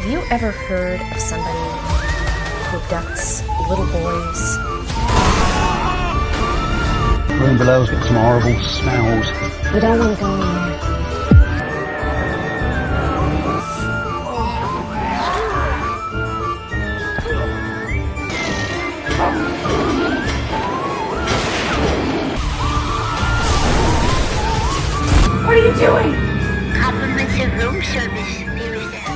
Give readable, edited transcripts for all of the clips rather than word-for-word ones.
Have you ever heard of somebody who abducts little boys? Room below's got some horrible smells. We don't want to go in there. What are you doing? Complimentary room service. Here is that.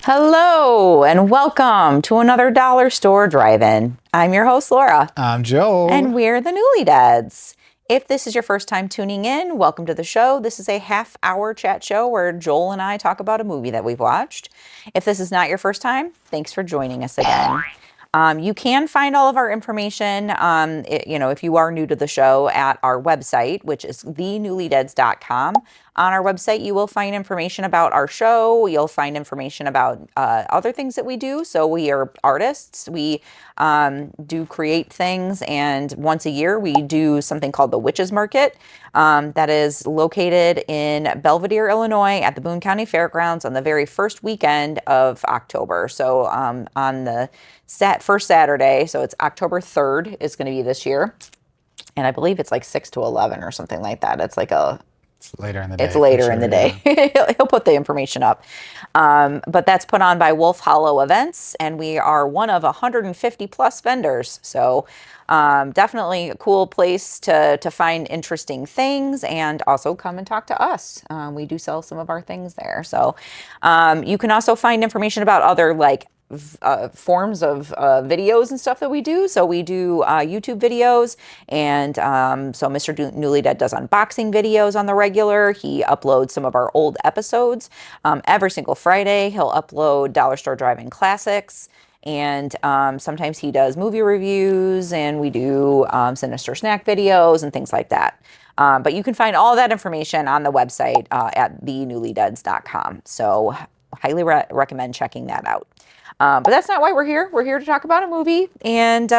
Hello and welcome to another Dollar Store Drive-In. I'm your host, Laura. I'm Joe. And we're the Newly Dads. If this is your first time tuning in, welcome to the show. This is a half-hour chat show where Joel and I talk about a movie that we've watched. If this is not your first time, thanks for joining us again. You can find all of our information, if you are new to the show, at our website, which is thenewlydads.com. On our website, you will find information about our show. You'll find information about other things that we do. So we are artists. We do create things. And once a year, we do something called the Witches Market that is located in Belvedere, Illinois at the Boone County Fairgrounds on the very first weekend of October. So on the first Saturday, so it's October 3rd is going to be this year. And I believe it's like 6 to 11 or something like that. It's like It's later in the day. It's later in the day. Yeah. He'll put the information up. But that's put on by Wolf Hollow Events, and we are one of 150 plus vendors. So definitely a cool place to find interesting things and also come and talk to us. We do sell some of our things there. So you can also find information about other forms of videos and stuff that we do. So we do YouTube videos, and so Mr. Newly Dead does unboxing videos on the regular. He uploads some of our old episodes. Every single Friday, he'll upload Dollar Store Drive-In Classics, and sometimes he does movie reviews, and we do Sinister Snack videos and things like that. But you can find all that information on the website at thenewlydads.com. So highly recommend checking that out. But that's not why we're here. We're here to talk about a movie, and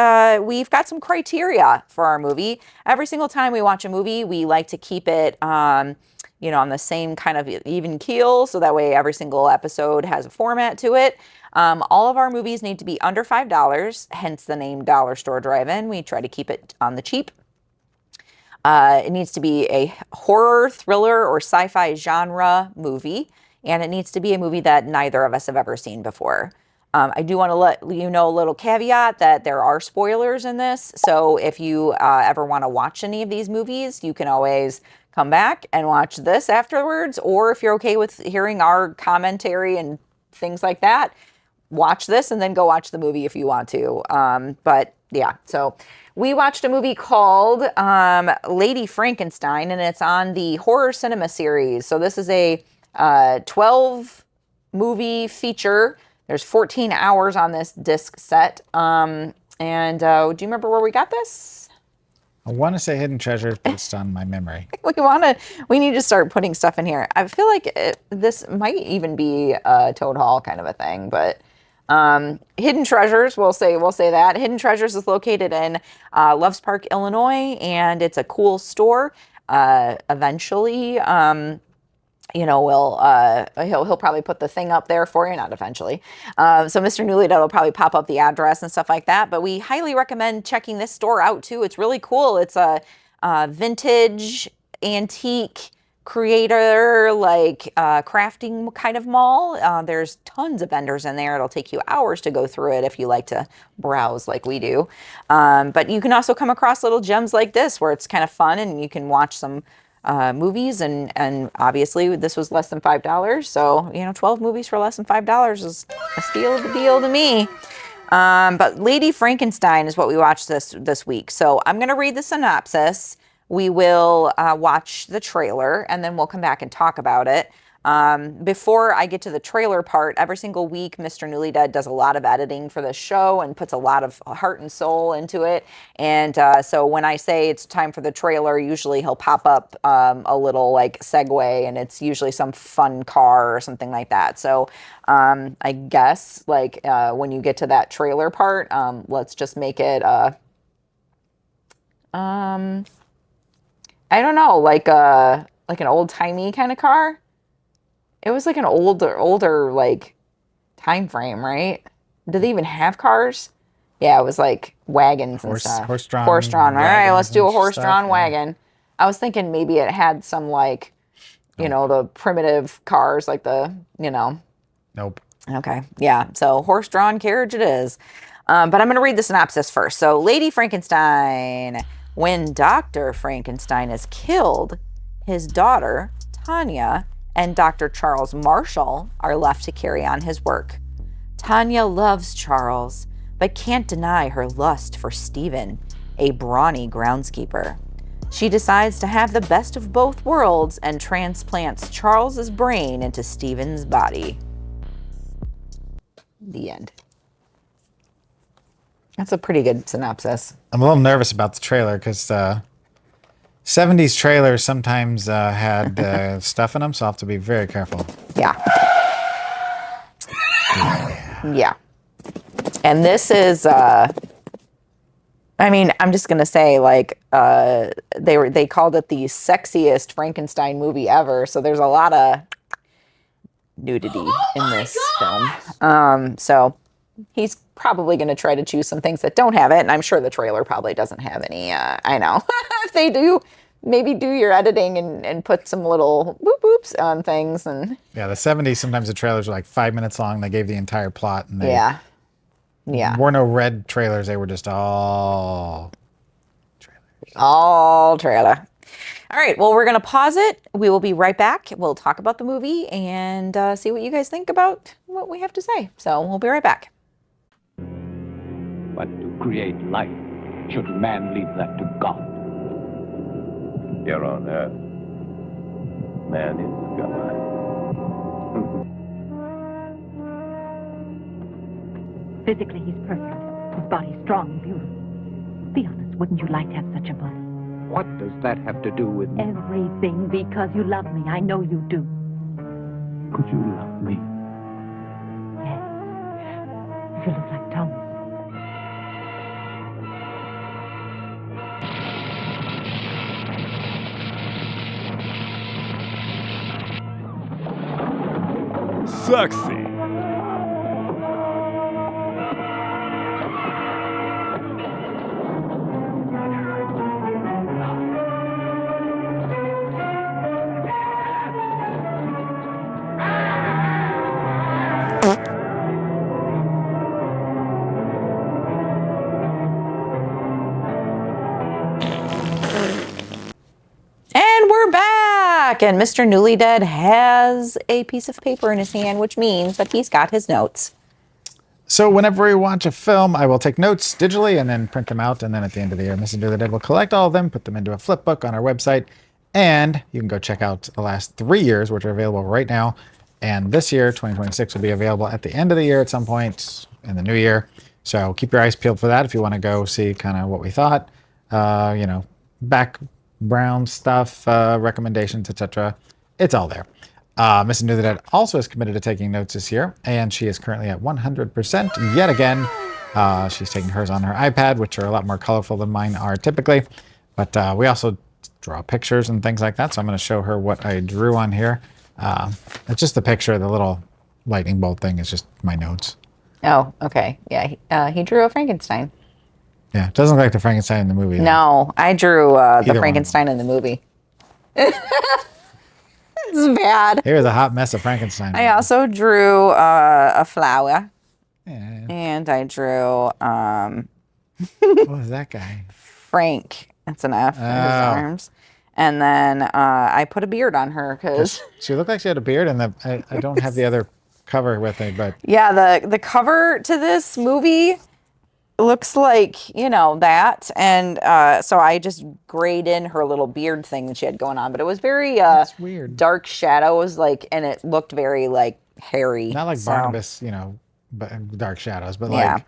we've got some criteria for our movie. Every single time we watch a movie, we like to keep it, on the same kind of even keel, so that way every single episode has a format to it. All of our movies need to be under $5, hence the name Dollar Store Drive-In. We try to keep it on the cheap. It needs to be a horror, thriller, or sci-fi genre movie, and it needs to be a movie that neither of us have ever seen before. I do want to let you know a little caveat that there are spoilers in this. So if you ever want to watch any of these movies, you can always come back and watch this afterwards. Or if you're okay with hearing our commentary and things like that, watch this and then go watch the movie if you want to. But yeah, so we watched a movie called Lady Frankenstein, and it's on the Horror Cinema series. So this is a 12 movie feature. There's 14 hours on this disc set. Do you remember where we got this? I want to say Hidden Treasures, but it's on my memory. We need to start putting stuff in here. I feel like this might even be a Toad Hall kind of a thing, but Hidden Treasures, we'll say that. Hidden Treasures is located in Loves Park, Illinois, and it's a cool store. Eventually, he'll probably put the thing up there for you, not eventually. So Mr. Newly Dead will probably pop up the address and stuff like that. But we highly recommend checking this store out too. It's really cool. It's a vintage, antique, creator, crafting kind of mall. There's tons of vendors in there. It'll take you hours to go through it if you like to browse like we do. But you can also come across little gems like this where it's kind of fun and you can watch some movies, and obviously this was less than $5. So, 12 movies for less than $5 is a steal of a deal to me. But Lady Frankenstein is what we watched this week. So I'm going to read the synopsis. We will watch the trailer, and then we'll come back and talk about it. Before I get to the trailer part, every single week, Mr. Newly Dead does a lot of editing for the show and puts a lot of heart and soul into it. And so when I say it's time for the trailer, usually he'll pop up a little segue, and it's usually some fun car or something like that. So I guess when you get to that trailer part, let's just make it I don't know, like an old timey kind of car. It was like an older like time frame, right? Did they even have cars? Yeah, it was like wagons and stuff. Horse-drawn Horse-drawn. All right, let's do a wagons and horse-drawn stuff, yeah. wagon. I was thinking maybe it had some like, the primitive cars, like the, Nope. Okay, yeah. So horse-drawn carriage it is. But I'm going to read the synopsis first. So Lady Frankenstein. When Dr. Frankenstein is killed, his daughter, Tanya, and Dr. Charles Marshall are left to carry on his work. Tanya loves Charles, but can't deny her lust for Stephen, a brawny groundskeeper. She decides to have the best of both worlds and transplants Charles's brain into Stephen's body. The end. That's a pretty good synopsis. I'm a little nervous about the trailer because 70s trailers sometimes had stuff in them, so I'll have to be very careful. Yeah. Yeah. And this is, I'm just going to say, like, they called it the sexiest Frankenstein movie ever. So there's a lot of nudity in this film. So he's probably going to try to choose some things that don't have it. And I'm sure the trailer probably doesn't have any. I know. If they do, maybe do your editing and put some little boop boops on things. And Yeah, the 70s, sometimes the trailers were like 5 minutes long. They gave the entire plot. And they yeah. were no red trailers. They were just all trailers. All trailer. All right. Well, we're going to pause it. We will be right back. We'll talk about the movie and see what you guys think about what we have to say. So we'll be right back. But to create life, should man leave that to God? Here on Earth, man is God. Physically, he's perfect. His body's strong and beautiful. Be honest, wouldn't you like to have such a body? What does that have to do with me? Everything, because you love me. I know you do. Could you love me? Yes. You look like Thomas. Sexy. And we're back. And Mr. Newly Dead has a piece of paper in his hand, which means that he's got his notes. So whenever we watch a film, I will take notes digitally and then print them out. And then at the end of the year, Mr. Newly Dead will collect all of them, put them into a flip book on our website. And you can go check out the last 3 years, which are available right now. And this year, 2026, will be available at the end of the year at some point in the new year. So keep your eyes peeled for that if you want to go see kind of what we thought, background stuff, recommendations, etc. It's all there. Mrs. Newly Dead also is committed to taking notes this year, and she is currently at 100% yet again. She's taking hers on her iPad, which are a lot more colorful than mine are typically. But we also draw pictures and things like that, so I'm going to show her what I drew on here. It's just the picture, the little lightning bolt thing is just my notes. Oh, okay. Yeah, he drew a Frankenstein. Yeah, it doesn't look like the Frankenstein in the movie. though. No, I drew the Either one. Frankenstein in the movie. It's bad. Here's a hot mess of Frankenstein. I also drew a flower, Yeah. and I drew What was that guy? Frank. That's an F in his Oh. arms. And then I put a beard on her because, She looked like she had a beard, and I don't have the other cover with me, but yeah, the cover to this movie looks like, that. And so I just grayed in her little beard thing that she had going on. But it was very that's weird. dark shadows, and it looked very, hairy. Not like So- Barnabas, but Dark Shadows, but Yeah.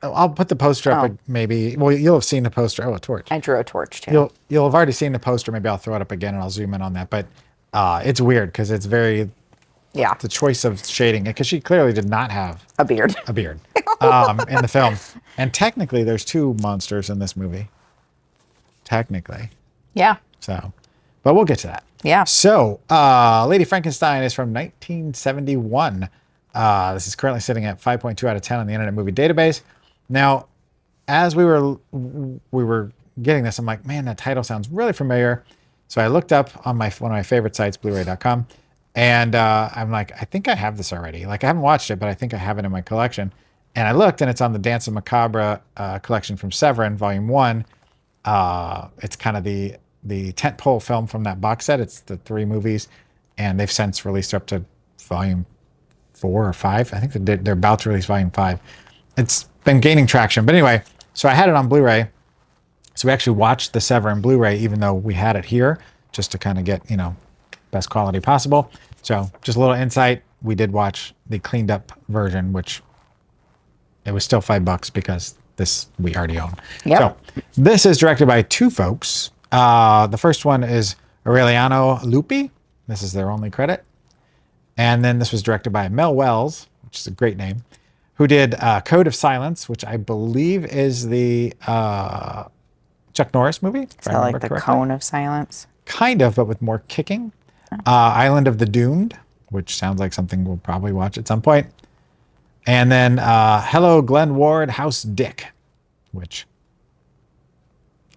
I'll put the poster up. Oh. Maybe. Well, you'll have seen the poster. Oh, a torch. I drew a torch, too. You'll have already seen the poster. Maybe I'll throw it up again and I'll zoom in on that. But it's weird because it's very Yeah, the choice of shading it because she clearly did not have a beard. a beard in the film. And technically, there's 2 monsters in this movie. Technically, Yeah. so but we'll get to that. Yeah. So, Lady Frankenstein is from 1971. This is currently sitting at 5.2 out of 10 on the Internet Movie Database. Now, as we were getting this, I'm like, man, that title sounds really familiar. So I looked up on one of my favorite sites, Blu-ray.com, and I'm like, I think I have this already. Like, I haven't watched it, but I think I have it in my collection. And I looked, and it's on the Dance of Macabre collection from Severin, Volume 1. It's kind of the tentpole film from that box set. It's the 3 movies, and they've since released up to Volume 4 or 5. I think they're about to release Volume 5. It's been gaining traction. But anyway, so I had it on Blu-ray. So we actually watched the Severin Blu-ray, even though we had it here, just to kind of get, best quality possible. So just a little insight. We did watch the cleaned up version, which it was still $5 because this we already own. Yep. So this is directed by 2 folks. The first one is Aureliano Lupi. This is their only credit. And then this was directed by Mel Wells, which is a great name, who did Code of Silence, which I believe is the Chuck Norris movie. Is that like the Cone of Silence? Kind of, but with more kicking. Island of the Doomed, which sounds like something we'll probably watch at some point. And then Hello, Glenn Ward, House Dick, which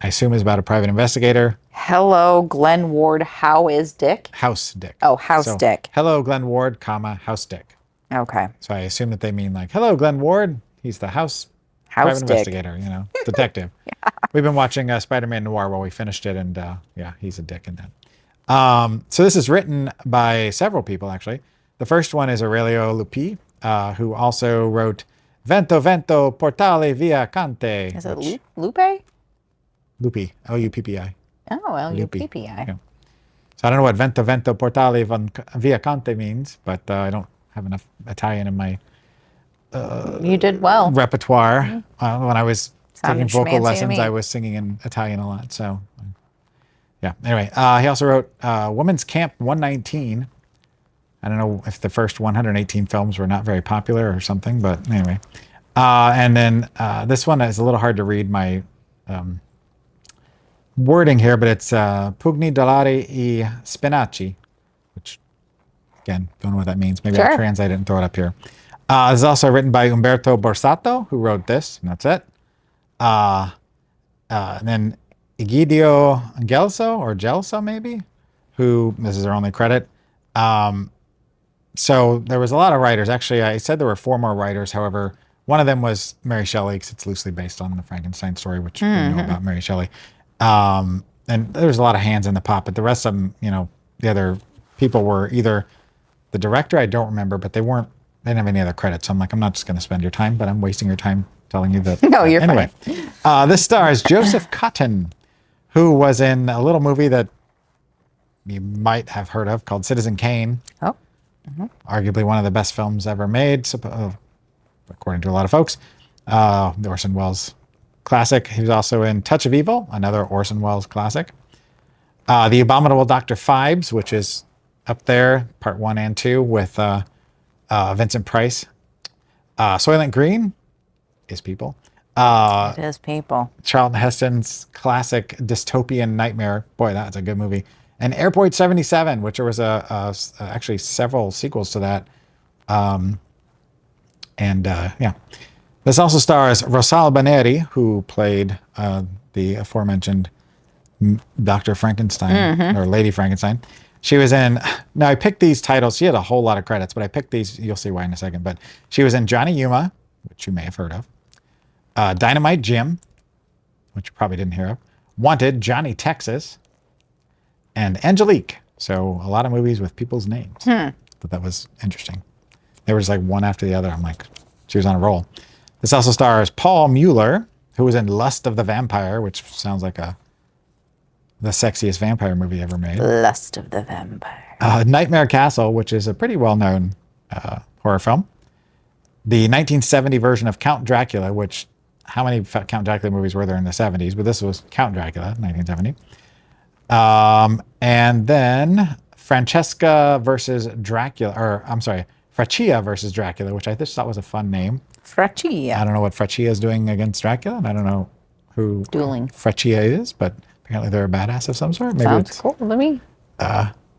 I assume is about a private investigator. Hello, Glenn Ward. How is Dick? House Dick. Oh, House Dick. Hello, Glenn Ward, comma, House Dick. Okay. So I assume that they mean like, hello, Glenn Ward. He's the private Dick. investigator, detective. Yeah. We've been watching Spider-Man Noir while we finished it, and he's a dick in that. So this is written by several people, actually. The first one is Aurelio Lupi, who also wrote Vento, Vento, Portale Via Cante. Is it Lupe? Lupi, L-U-P-P-I. Oh, L-U-P-P-I. Yeah. So I don't know what Vento, Vento, Portale Via Cante means, but I don't have enough Italian in my you did well. repertoire. When I was Sounded taking vocal schmancy to lessons, me. I was singing in Italian a lot. So, yeah. Anyway, he also wrote Women's Camp 119. I don't know if the first 118 films were not very popular or something, but anyway. And then this one is a little hard to read my wording here, but it's Pugni Dollari e Spinaci, which, again, don't know what that means. Maybe I'll translate it and throw it up here. It's also written by Umberto Borsato, who wrote this, and that's it. And then Egidio Gelso, maybe, who, this is their only credit. So there was a lot of writers. Actually, I said there were 4 more writers. However, one of them was Mary Shelley, because it's loosely based on the Frankenstein story, which we know about Mary Shelley. And there's a lot of hands in the pot, but the rest of them, the other people were either the director, I don't remember, but they didn't have any other credits. So I'm like, I'm not just going to spend your time, but I'm wasting your time telling you that. No, you're anyway, this stars Joseph Cotten, who was in a little movie that you might have heard of called Citizen Kane. Oh. Arguably one of the best films ever made, according to a lot of folks. The Orson Welles classic. He was also in Touch of Evil, another Orson Welles classic. The Abominable Dr. Phibes, which is up there, part 1 and 2, with Vincent Price. Soylent Green is people. It is people. Charlton Heston's classic dystopian nightmare. Boy, that's a good movie. And Airport 77, which there was actually several sequels to that. This also stars Rosal Baneri, who played the aforementioned Dr. Frankenstein, or Lady Frankenstein. She was in, now I picked these titles. She had a whole lot of credits, but I picked these, you'll see why in a second. But she was in Johnny Yuma, which you may have heard of. Dynamite Jim, which you probably didn't hear of. Wanted, Johnny Texas. And Angelique. So a lot of movies with people's names. But that was interesting. They were just like one after the other. I'm like, she was on a roll. This also stars Paul Mueller, who was in Lust of the Vampire, which sounds like the sexiest vampire movie ever made. Lust of the Vampire. Nightmare Castle, which is a pretty well-known horror film. The 1970 version of Count Dracula, which, how many Count Dracula movies were there in the 70s? But this was Count Dracula, 1970. And then Francesca versus Dracula, Fraccia versus Dracula, which I just thought was a fun name. Fraccia. I don't know what Fraccia is doing against Dracula, and I don't know who Dueling. Fraccia is, but Apparently they're a badass of some sort. Maybe Sounds it's cool to me.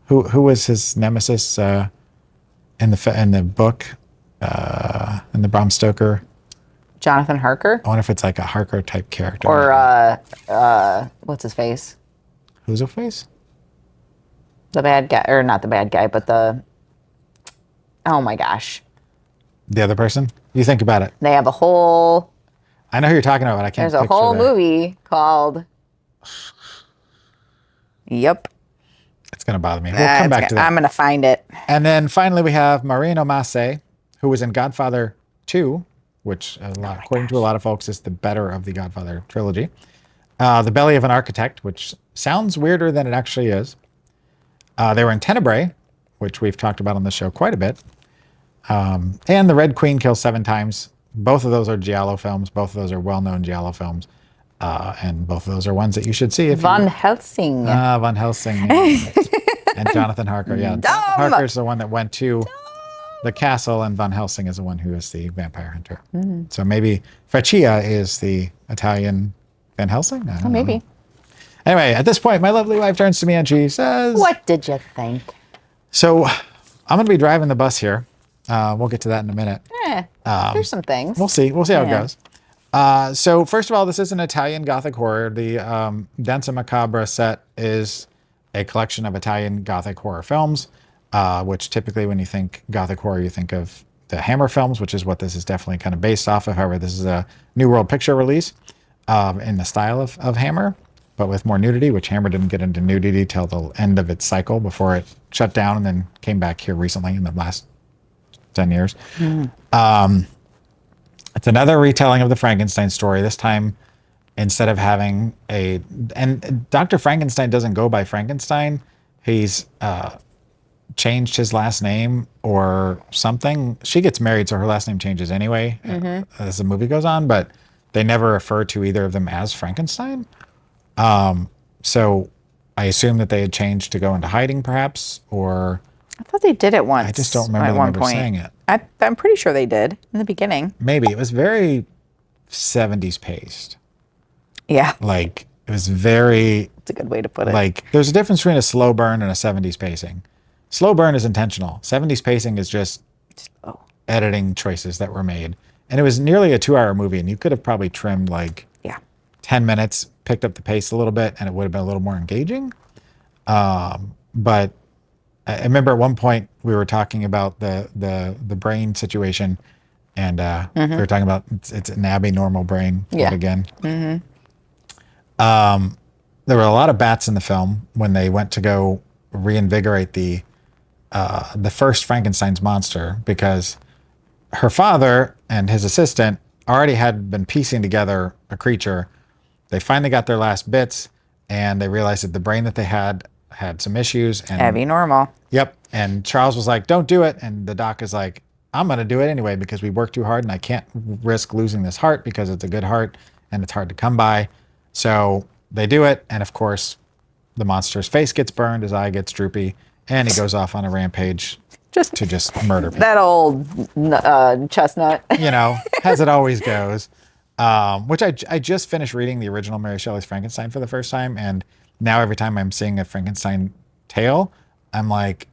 who was his nemesis in the book in the Bram Stoker. Jonathan Harker I wonder if it's like a Harker type character. or what's his face? Who's a face? The bad guy, or not the bad guy, but the. Oh my gosh, The other person? You think about it. they have a whole. I know who you're talking about. But I can't. There's a picture whole the- movie called. Yep. It's gonna bother me. We'll come back to that. I'm gonna find it. And then finally, we have Marino Massey, who was in Godfather 2, which, according to a lot of folks, is the better of the Godfather trilogy. The Belly of an Architect, which sounds weirder than it actually is. They were in Tenebrae, which we've talked about on the show quite a bit. And The Red Queen Kills 7 Times. Both of those are Giallo films. Both of those are well-known Giallo films. And both of those are ones that you should see if Van you... Helsing. Van Helsing. And Jonathan Harker. Yeah, Jonathan Harker is the one that went to the castle, and Van Helsing is the one who is the vampire hunter. So maybe Faccia is the Italian Van Helsing? I don't know. Maybe. Anyway, at this point, my lovely wife turns to me and she says... What did you think? So I'm going to be driving the bus here. We'll get to that in a minute. There's some things. We'll see. We'll see how it Yeah. goes. So first of all, this is an Italian Gothic horror. The Danza Macabra set is a collection of Italian Gothic horror films, which typically when you think Gothic horror, you think of the Hammer films, which is what this is definitely kind of based off of. However, this is a New World Picture release in the style of Hammer, but with more nudity, which Hammer didn't get into nudity till the end of its cycle before it shut down and then came back here recently in the last 10 years. It's another retelling of the Frankenstein story. This time, instead of having and Dr. Frankenstein doesn't go by Frankenstein. He's changed his last name or something. She gets married, so her last name changes anyway as the movie goes on, but they never refer to either of them as Frankenstein. So I assume that they had changed to go into hiding perhaps, or... I thought they did it once. I just don't remember at them one ever point. saying it. I'm pretty sure they did in the beginning. Maybe. It was very 70s paced. Yeah, Like, it was very... that's a good way to put it. Like, there's a difference between a slow burn and a 70s pacing. Slow burn is intentional. 70s pacing is just editing choices that were made. And it was nearly a 2-hour movie, and you could have probably trimmed like 10 minutes, picked up the pace a little bit, and it would have been a little more engaging. But I remember at one point we were talking about the brain situation, and we were talking about it's an abnormal brain yet again. There were a lot of bats in the film when they went to go reinvigorate the first Frankenstein's monster, because her father and his assistant already had been piecing together a creature. They finally got their last bits, and they realized that the brain that they had some issues. And Abby normal. Yep. And Charles was like, don't do it. And the doc is like, I'm going to do it anyway because we worked too hard and I can't risk losing this heart because it's a good heart and it's hard to come by. So they do it. And of course, the monster's face gets burned, his eye gets droopy, and he goes off on a rampage to just murder people. That old chestnut. You know, as it always goes. Which I just finished reading the original Mary Shelley's Frankenstein for the first time. And now every time I'm seeing a Frankenstein tale, I'm like,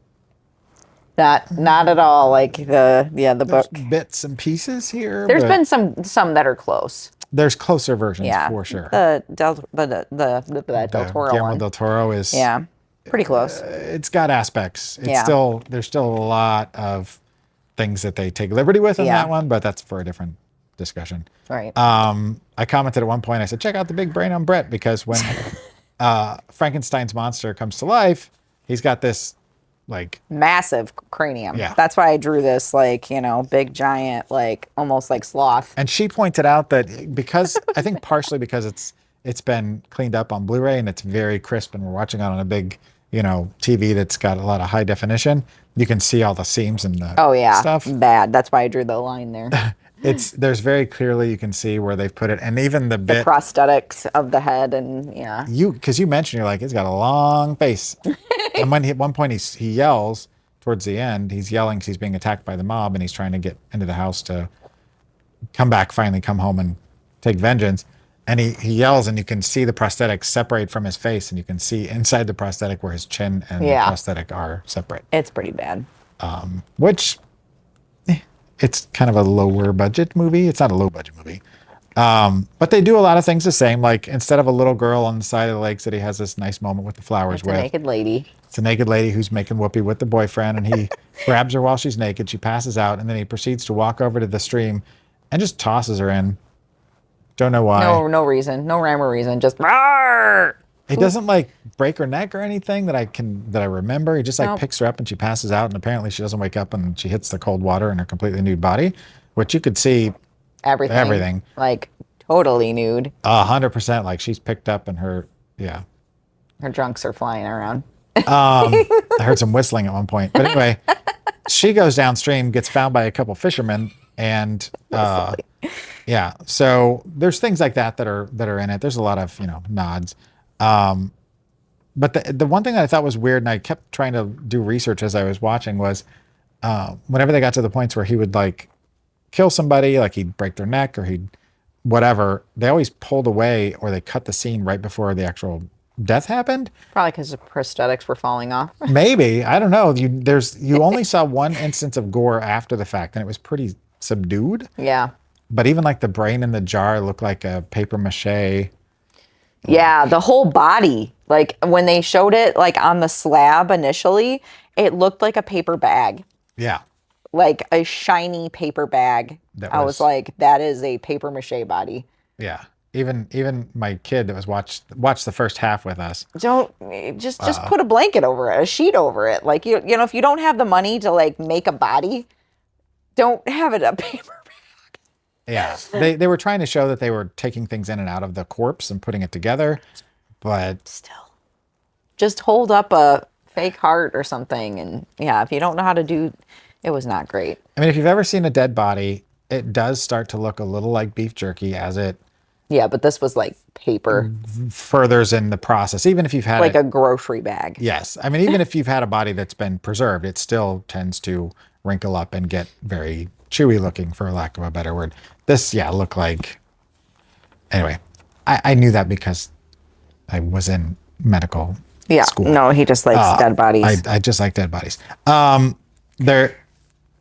Not at all like the there's book. bits and pieces here. There's but been some that are close. there's closer versions Yeah, for sure. The Del Toro Guillermo one. del Toro is Pretty close. It's got aspects. It's Yeah. there's still a lot of things that they take liberty with in that one, but that's for a different discussion. Right. I commented at one point, I said, check out the big brain on Brett, because when Frankenstein's monster comes to life, he's got this like Massive cranium. Yeah. That's why I drew this big giant, almost like sloth. And she pointed out that because I think partially because it's been cleaned up on Blu-ray and it's very crisp, and we're watching it on a big, TV that's got a lot of high definition. You can see all the seams and the stuff. Bad. That's why I drew the line there. There's very clearly, you can see where they've put it, and even the bit Prosthetics of the head and because you mentioned, you're like, it's got a long face. And when at one point he yells towards the end, he's yelling because he's being attacked by the mob, and he's trying to get into the house to finally come home and take vengeance. And he yells, and you can see the prosthetic separate from his face, and you can see inside the prosthetic where his chin and the prosthetic are separate. It's pretty bad. Which, it's kind of a lower budget movie. It's not a low budget movie. But they do a lot of things the same. Like, instead of a little girl on the side of the Lake City has this nice moment with the flowers It's a naked lady. It's a naked lady who's making whoopee with the boyfriend, and he grabs her while she's naked. She passes out, and then he proceeds to walk over to the stream and just tosses her in. Don't know why. No reason. No rhyme or reason. Just Rawr! He doesn't like break her neck or anything that I remember. He just like Nope. picks her up and she passes out, and apparently she doesn't wake up and she hits the cold water in her completely nude body, which you could see Everything. Like, totally nude. 100%. Like, she's picked up and her Drunks are flying around. I heard some whistling at one point. But anyway, she goes downstream, gets found by a couple fishermen, and yeah. So there's things like that are in it. There's a lot of nods. But the one thing that I thought was weird, and I kept trying to do research as I was watching, was whenever they got to the points where he would like kill somebody, like he'd break their neck or he'd whatever, they always pulled away or they cut the scene right before the actual death happened. Probably because the prosthetics were falling off. Maybe, I don't know. You only saw one instance of gore after the fact, and it was pretty subdued. Yeah. But even like the brain in the jar looked like a paper mache. Yeah, the whole body. Like, when they showed it like on the slab initially, it looked like a paper bag. Yeah. Like a shiny paper bag. I was like, that is a paper mache body. Yeah. Even my kid that was watched the first half with us. Don't just put a blanket over it, a sheet over it. Like, you know, if you don't have the money to like make a body, don't have it a paper bag. Yeah. They were trying to show that they were taking things in and out of the corpse and putting it together, but Still, just hold up a fake heart or something. And yeah, if you don't know how to do, it was not great. I mean, if you've ever seen a dead body, it does start to look a little like beef jerky as it Yeah, but this was like paper, furthers in the process. Even if you've had like a grocery bag. yes. I mean, even if you've had a body that's been preserved, it still tends to wrinkle up and get very chewy looking, for lack of a better word. This, looked like, anyway, I knew that because I was in medical school. No, he just likes dead bodies. I just like dead bodies.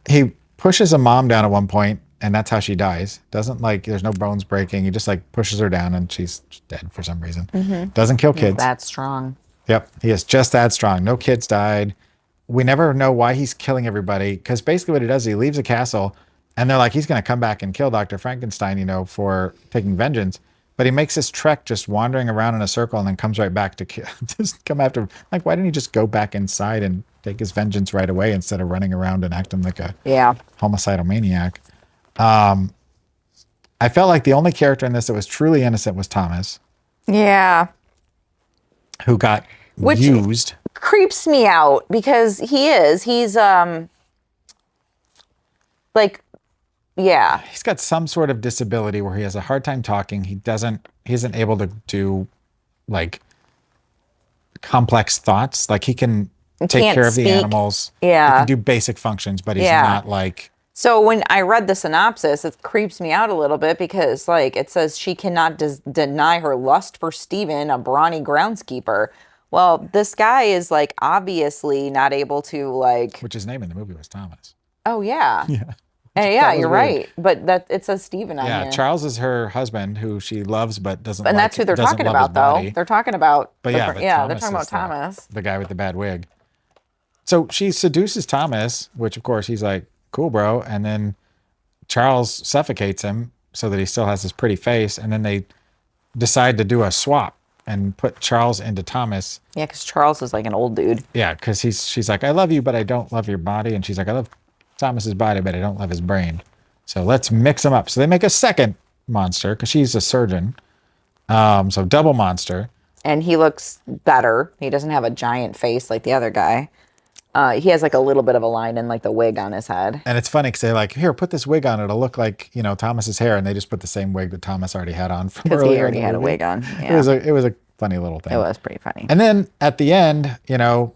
He pushes a mom down at one point, and that's how she dies. Doesn't there's no bones breaking. He just pushes her down, and she's dead for some reason. Doesn't kill kids. That's strong. Yep, he is just that strong. No kids died. We never know why he's killing everybody, because basically what he does is he leaves the castle, and they're like, he's going to come back and kill Dr. Frankenstein, for taking vengeance. But he makes this trek just wandering around in a circle and then comes right back to just come after him. Like, why didn't he just go back inside and take his vengeance right away instead of running around and acting like a homicidal maniac? I felt like the only character in this that was truly innocent was Thomas. Yeah. Who got used. Creeps me out because he's He's got some sort of disability where he has a hard time talking. He isn't able to do complex thoughts. Like, he can take care of the animals. Yeah. He can do basic functions, but he's not like. So when I read the synopsis, it creeps me out a little bit because it says she cannot deny her lust for Stephen, a brawny groundskeeper. Well, this guy is obviously not able to Which his name in the movie was Thomas. Oh yeah. Yeah. Yeah, you're right. But it says Stephen on here. Yeah, Charles is her husband, who she loves but doesn't. And that's who they're talking about, though. They're talking about. But they're Thomas talking about is Thomas. the guy with the bad wig. So she seduces Thomas, which of course he's like, cool, bro. And then Charles suffocates him so that he still has his pretty face. And then they decide to do a swap and put Charles into Thomas. Yeah, because Charles is like an old dude. Yeah, because she's like, I love you, but I don't love your body. And she's like, I love Thomas's body, but I don't love his brain. So let's mix them up. So they make a second monster because she's a surgeon. So double monster. And he looks better. He doesn't have a giant face like the other guy. He has a little bit of a line in the wig on his head. And it's funny because they're here, put this wig on. It'll look like, Thomas's hair. And they just put the same wig that Thomas already had on from earlier. Because he already had a wig on. Yeah. It was a funny little thing. It was pretty funny. And then at the end, the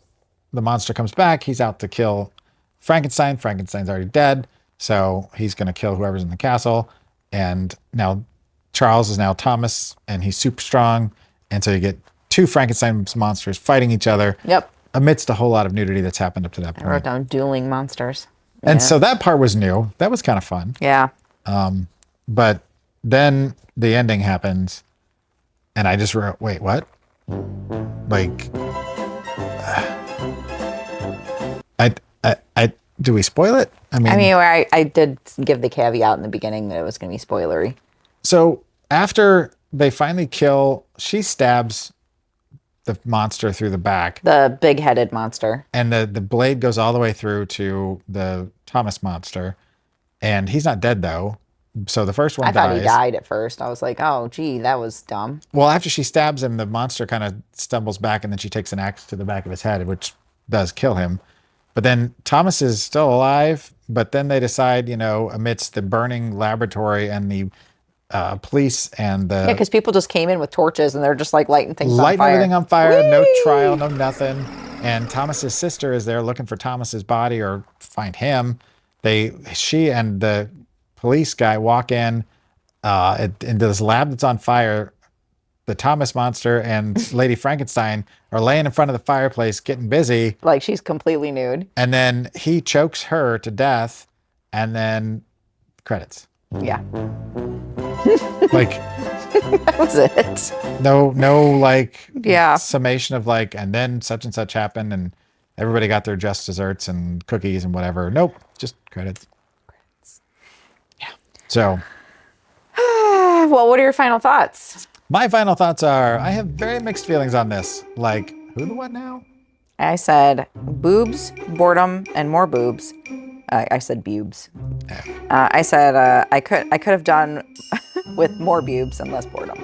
monster comes back. He's out to kill Frankenstein. Frankenstein's already dead. So he's going to kill whoever's in the castle. And now Charles is now Thomas, and he's super strong. And so you get two Frankenstein monsters fighting each other. Yep. Amidst a whole lot of nudity that's happened up to that I wrote point. down dueling monsters. And so that part was new. That was kind of fun. Yeah. But then the ending happens, and I just wrote, wait, what? Like, do we spoil it? I mean, I did give the caveat in the beginning that it was going to be spoilery. so after they finally kill, she stabs the monster through the back, The big-headed monster. and the blade goes all the way through to the Thomas monster, and he's not dead though. So the first one I thought dies. he died at first. I was like, oh, gee, that was dumb. Well, after she stabs him, the monster kind of stumbles back, and then she takes an axe to the back of his head, which does kill him. But then Thomas is still alive, but then they decide, amidst the burning laboratory and the police and Yeah, the because people just came in with torches and they're just like lighting things on lighting fire. everything on fire, no Whee! trial, no nothing. And Thomas's sister is there looking for Thomas's body or find him. She and the police guy walk in into this lab that's on fire. The Thomas monster and Lady Frankenstein are laying in front of the fireplace getting busy. Like she's completely nude. And then he chokes her to death, and then credits. Yeah, Like that was it. no like Yeah. summation of like, and then such and such happened, and everybody got their just desserts and cookies and whatever. Nope, just credits. Yeah. So Well, what are your final thoughts? my final thoughts are: I have very mixed feelings on this. Like, who the what now? I said boobs, boredom, and more boobs. I said boobs. I said I could have done with more boobs and less boredom.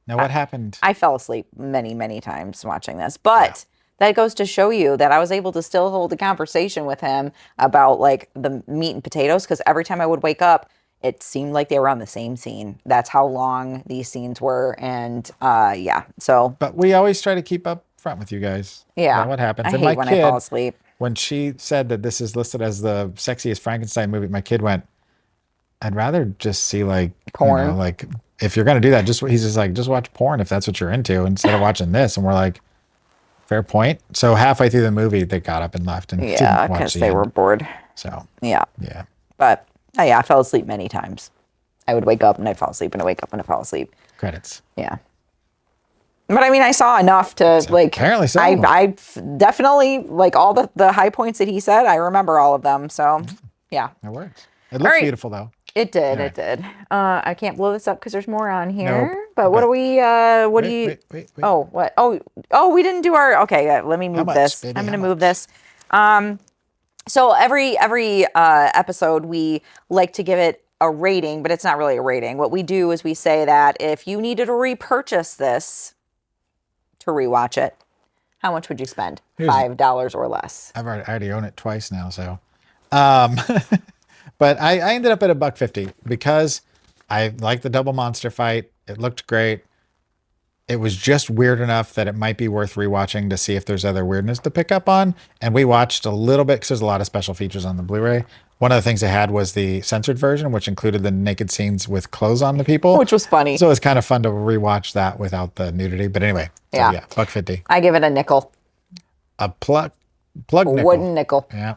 Now, what happened? I fell asleep many, many times watching this, but that goes to show you that I was able to still hold a conversation with him about like the meat and potatoes, because every time I would wake up, it seemed like they were on the same scene. That's how long these scenes were, and so But we always try to keep up front with you guys. yeah. about what happens. I And hate my when kid, I fall asleep. when she said that this is listed as the sexiest Frankenstein movie, my kid went, I'd rather just see like Porn. like if you're gonna do that, he's just like, just watch porn if that's what you're into instead of watching this. And we're like, fair point. So halfway through the movie, they got up and left and Yeah, didn't watch because the they end. were bored. So Yeah, yeah, but I fell asleep many times. I would wake up and I'd fall asleep and I'd wake up and I'd fall asleep. credits. Yeah. But I mean, I saw enough to like. apparently so. I definitely like all the high points that he said. I remember all of them. So yeah, That works. It looks right. beautiful though. it did. All It did. I can't blow this up because there's more on here. Nope. But what But- do we? What do you? Wait. Oh, what? Oh, we didn't do our. Okay, let me move much, this. baby? I'm How gonna move this. So every episode we like to give it a rating, but it's not really a rating. What we do is we say that if you needed to repurchase this to rewatch it, how much would you spend? $5 or less. I already own it twice now, so. But I ended up at $1.50 because I liked the double monster fight. It looked great. It was just weird enough that it might be worth rewatching to see if there's other weirdness to pick up on. And we watched a little bit because there's a lot of special features on the Blu-ray. One of the things they had was the censored version, which included the naked scenes with clothes on the people, Which was funny. So it's kind of fun to rewatch that without the nudity. But anyway, so Yeah. yeah, $1.50. I give it a nickel. A plug nickel. Wooden nickel. Yeah.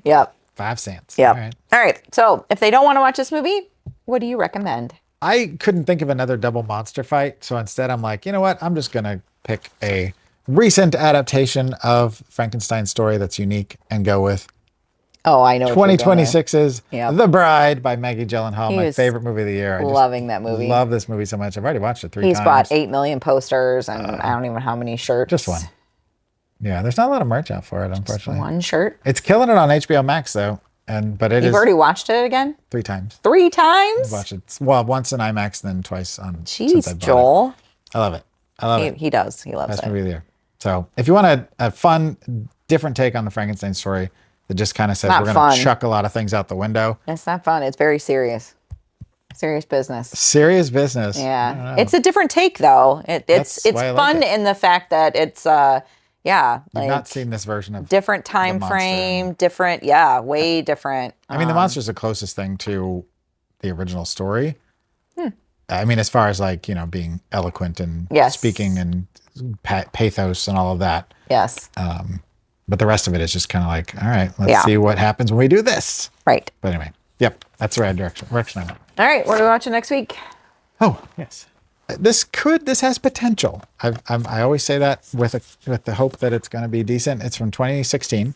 Yep. 5 cents. Yep. All right. All right. So if they don't want to watch this movie, what do you recommend? I couldn't think of another double monster fight. So instead, I'm like, you know what? I'm just going to pick a recent adaptation of Frankenstein's story that's unique and go with Oh, I know. what you're going with. 2026's Yep. The Bride by Maggie Gyllenhaal, He my was favorite movie of the year. I just Loving that movie. love this movie so much. I've already watched it 3 He's times. bought 8 million posters and I don't even know how many shirts. Just one. Yeah, there's not a lot of merch out for it, unfortunately. One shirt. It's killing it on HBO Max, though. But it You've is already watched it again? 3 times. 3 times? Watch it. Well, once in IMAX, then twice on. since I Jeez, bought it. Joel. I love it. I love it. He does. He loves Best it. movie of the year. So if you want a fun, different take on the Frankenstein story that just kind of says Not we're going fun. to chuck a lot of things out the window. It's not fun. It's very serious. Serious business. Serious business. I don't Yeah. know. It's a different take though. It's That's why I like fun it. in the fact that it's I've like not seen this version of different time monster. frame, different, way different. I mean, the monster's the closest thing to the original story. I mean, as far as like, you know, being eloquent and Yes. speaking and pathos and all of that. Yes. But the rest of it is just kind of like, all right, let's Yeah. see what happens when we do this. Right. But anyway, yep, that's the right direction I went. All right. What are we watching next week? Oh, yes. This has potential. I always say that with the hope that it's going to be decent. It's from 2016.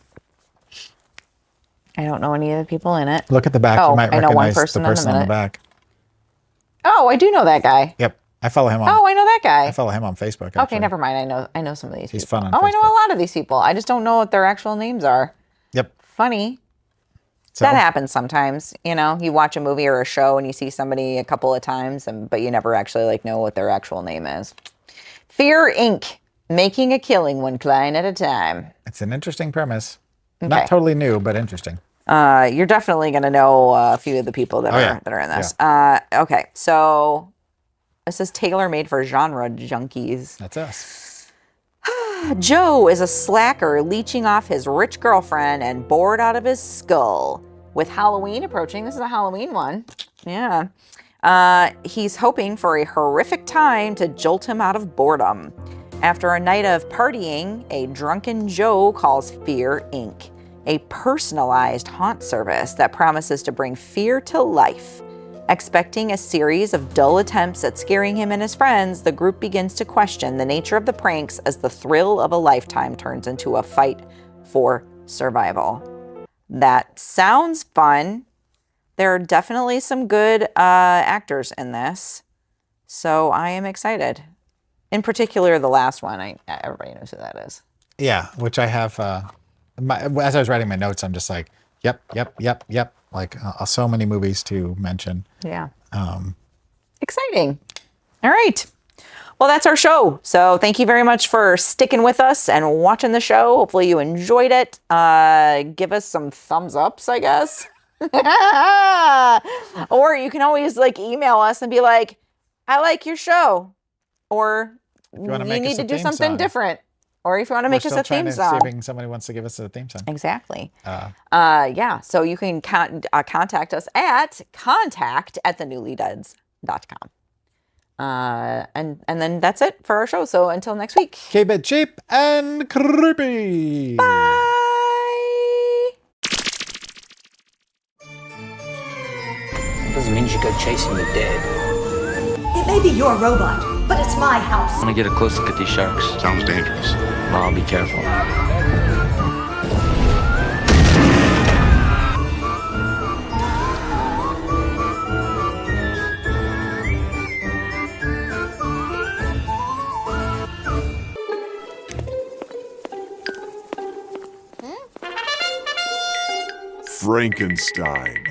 I don't know any of the people in it. Look at the back. Oh, You might I know one recognize person the in a person on the minute. back. Oh, I do know that guy. Yep. I follow him on Oh, I know that I guy. follow him on Facebook. Okay, Actually. never mind. I know some of these He's people. fun on Oh, I know a Facebook. lot of these people. I just don't know what their actual names are. Yep. Funny. So, That happens sometimes. You know, you watch a movie or a show and you see somebody a couple of times, but you never actually like know what their actual name is. Fear Inc. Making a killing one client at a time. it's an interesting premise. Okay. Not totally new, but interesting. You're definitely going to know a few of the people that Oh, are yeah. that are in this. Okay, so this is tailor-made for genre junkies. That's us. Joe is a slacker leeching off his rich girlfriend and bored out of his skull. With Halloween approaching, this is a Halloween one. Yeah. He's hoping for a horrific time to jolt him out of boredom. After a night of partying, a drunken Joe calls Fear Inc., a personalized haunt service that promises to bring fear to life. Expecting a series of dull attempts at scaring him and his friends, the group begins to question the nature of the pranks as the thrill of a lifetime turns into a fight for survival. That sounds fun. There are definitely some good actors in this, so I am excited. In particular, the last one. Everybody knows who that is. Yeah, which I have. As I was writing my notes, I'm just like, yep. Like so many movies to mention. Yeah. Exciting. All right. Well, that's our show. So thank you very much for sticking with us and watching the show. Hopefully you enjoyed it. Give us some thumbs ups, I guess. Or you can always like email us and be like, I like your show. Or you wanna make need us to a do theme something song. different. Or if you want to make us a theme See song. if somebody wants to give us a theme song. Exactly. Yeah. So you can contact us at contact@thenewlydeads.com. And then that's it for our show. So until next week. Keep it cheap and creepy. Bye. Doesn't mean you should go chasing the dead. It may be your robot, but it's my house. I want to get a close look at these sharks. Sounds dangerous. Well, be careful. Frankenstein.